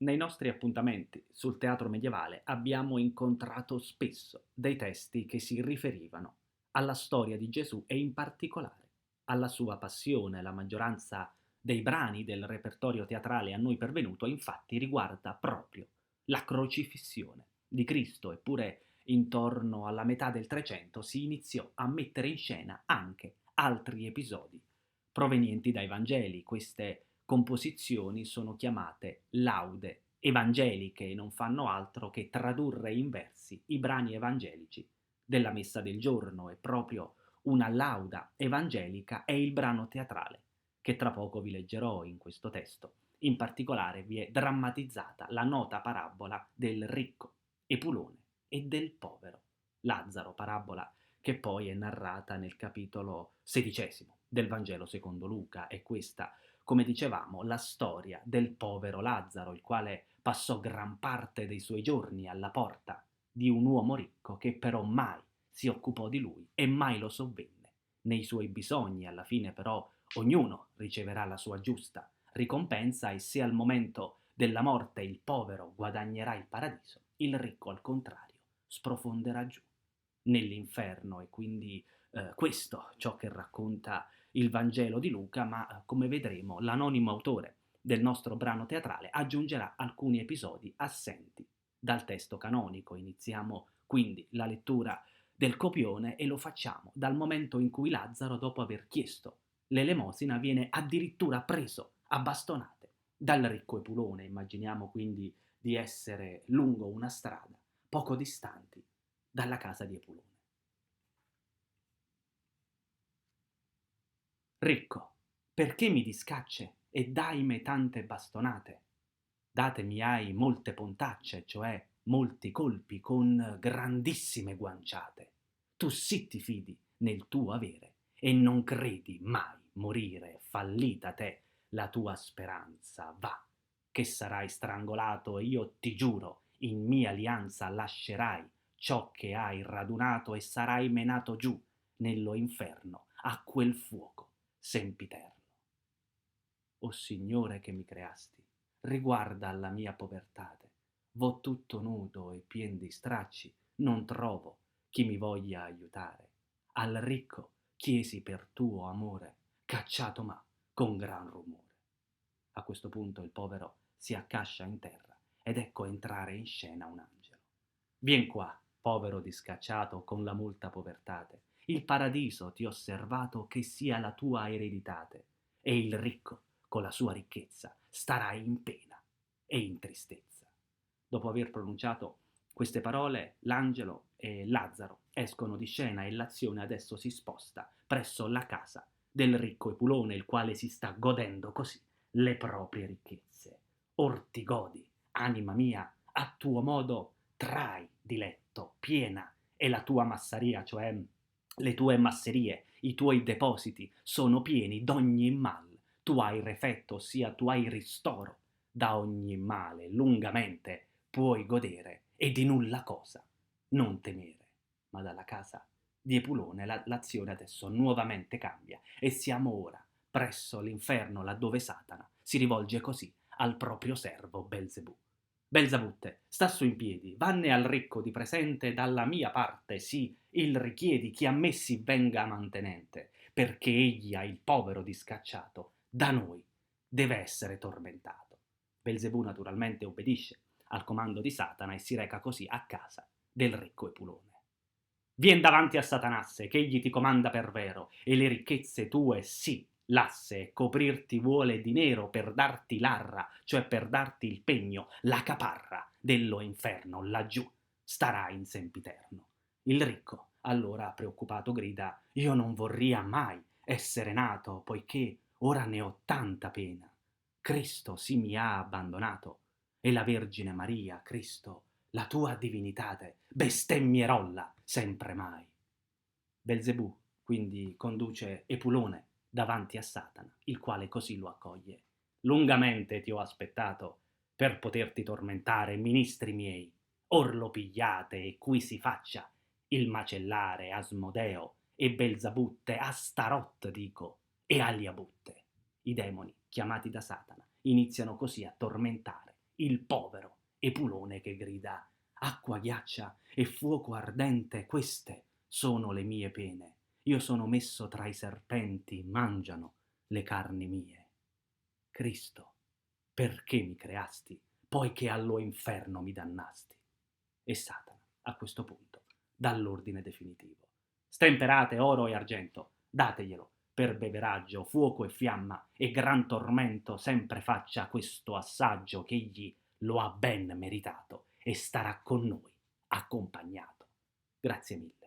Nei nostri appuntamenti sul teatro medievale abbiamo incontrato spesso dei testi che si riferivano alla storia di Gesù e in particolare alla sua passione. La maggioranza dei brani del repertorio teatrale a noi pervenuto infatti riguarda proprio la crocifissione di Cristo, eppure intorno alla metà del Trecento si iniziò a mettere in scena anche altri episodi provenienti dai Vangeli. Queste composizioni sono chiamate laude evangeliche e non fanno altro che tradurre in versi i brani evangelici della messa del giorno, e proprio una lauda evangelica è il brano teatrale che tra poco vi leggerò in questo testo. In particolare vi è drammatizzata la nota parabola del ricco Epulone e del povero Lazzaro, parabola che poi è narrata nel capitolo 16 del Vangelo secondo Luca. È questa, come dicevamo, la storia del povero Lazzaro, il quale passò gran parte dei suoi giorni alla porta di un uomo ricco che però mai si occupò di lui e mai lo sovvenne nei suoi bisogni. Alla fine però ognuno riceverà la sua giusta ricompensa, e se al momento della morte il povero guadagnerà il paradiso, il ricco al contrario sprofonderà giù nell'inferno. E quindi questo ciò che racconta il Vangelo di Luca, ma come vedremo l'anonimo autore del nostro brano teatrale aggiungerà alcuni episodi assenti dal testo canonico. Iniziamo quindi la lettura del copione e lo facciamo dal momento in cui Lazzaro, dopo aver chiesto l'elemosina, viene addirittura preso a bastonate dal ricco Epulone. Immaginiamo quindi di essere lungo una strada poco distanti dalla casa di Epulone. Ricco, perché mi discacce e daime tante bastonate? Datemi hai molte pontacce, cioè molti colpi con grandissime guanciate. Tu sì ti fidi nel tuo avere e non credi mai morire, fallita te la tua speranza. Va, che sarai strangolato e io ti giuro, in mia alianza lascerai ciò che hai radunato e sarai menato giù nello inferno a quel fuoco sempiterno. O Signore che mi creasti, riguarda alla mia povertate. Vo tutto nudo e pien di stracci, non trovo chi mi voglia aiutare. Al ricco chiesi per tuo amore, cacciato m'ha con gran rumore. A questo punto il povero si accascia in terra ed ecco entrare in scena un angelo. Vien qua, povero discacciato con la molta povertate, il paradiso ti ho osservato che sia la tua ereditate, e il ricco con la sua ricchezza starà in pena e in tristezza. Dopo aver pronunciato queste parole, l'angelo e Lazzaro escono di scena e l'azione adesso si sposta presso la casa del ricco Epulone, il quale si sta godendo così le proprie ricchezze. Or ti godi, anima mia, a tuo modo trai diletto, piena è la tua massaria, cioè le tue masserie, i tuoi depositi sono pieni d'ogni mal. Tu hai refetto, ossia tu hai ristoro da ogni male, lungamente puoi godere e di nulla cosa non temere. Ma dalla casa di Epulone l'azione adesso nuovamente cambia e siamo ora presso l'inferno, laddove Satana si rivolge così al proprio servo Belzebù. Belzabutte, sta su in piedi, vanne al ricco di presente dalla mia parte, sì, il richiedi che a me si venga mantenente, perché egli ha il povero discacciato, da noi deve essere tormentato. Belzebù naturalmente obbedisce al comando di Satana e si reca così a casa del ricco Epulone. Vien davanti a Satanasse, che egli ti comanda per vero, e le ricchezze tue sì, lasse, coprirti vuole di nero per darti l'arra, cioè per darti il pegno, la caparra dello inferno, laggiù starà in sempiterno. Il ricco allora preoccupato grida: io non vorria mai essere nato, poiché ora ne ho tanta pena. Cristo sì mi ha abbandonato, e la Vergine Maria, Cristo, la tua divinitate, bestemmierolla sempre mai. Belzebù quindi conduce Epulone davanti a Satana, il quale così lo accoglie. Lungamente ti ho aspettato per poterti tormentare, ministri miei. Or lo pigliate e qui si faccia il macellare Asmodeo e Belzabutte, Astarot dico, e Aliabutte. I demoni, chiamati da Satana, iniziano così a tormentare il povero Epulone che grida: acqua ghiaccia e fuoco ardente, queste sono le mie pene. Io sono messo tra i serpenti, mangiano le carni mie. Cristo, perché mi creasti, poi che allo inferno mi dannasti? E Satana, a questo punto, dà l'ordine definitivo. Stemperate oro e argento, dateglielo per beveraggio, fuoco e fiamma, e gran tormento sempre faccia questo assaggio, che egli lo ha ben meritato e starà con noi accompagnato. Grazie mille.